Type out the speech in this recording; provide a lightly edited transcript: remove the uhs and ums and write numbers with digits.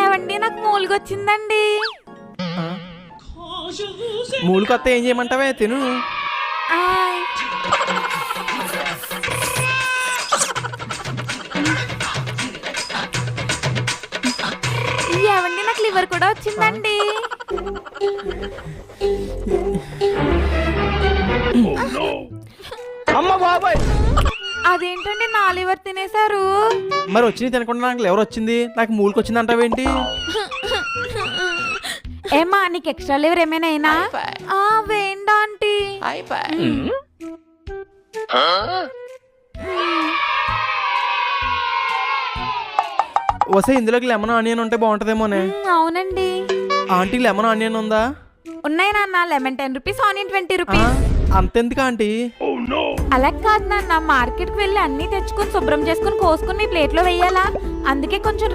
ఏవండి నాకు మూలుగొచ్చిందండి. మూలు కొత్త ఏం చేయమంటావే, తిను. ఆయ్. ఏవండి నాకు లివర్ కూడా వచ్చిందండి. అమ్మ బాబాయ్, అదేంటండి నా లివర్ తినేశారు? మరి వచ్చింది తినకుండా నాకు ఎవరు వచ్చింది, నాకు మూలుకి వచ్చింది అంటావేంటి? ఏమా నీకు ఎక్స్ట్రా లివర్ ఏమైనా అయినా? వేయండి ఆంటీ. వసే ఇందులోకి లెమన్ ఆనియన్ ఉంటే బాగుంటదేమోనే. అవునండి. ఆంటీ లెమన్ ఆనియన్ ఉందా? ఉన్నాయి నాన్న. Lemon 10 rupees, onion 20 rupees. అంతెందుకు ఆంటీ? అలా కాదు నాన్న, మార్కెట్కి వెళ్ళి అన్ని తెచ్చుకొని శుభ్రం చేసుకుని కోసుకుని ప్లేట్లో వేయాలా, అందుకే కొంచెం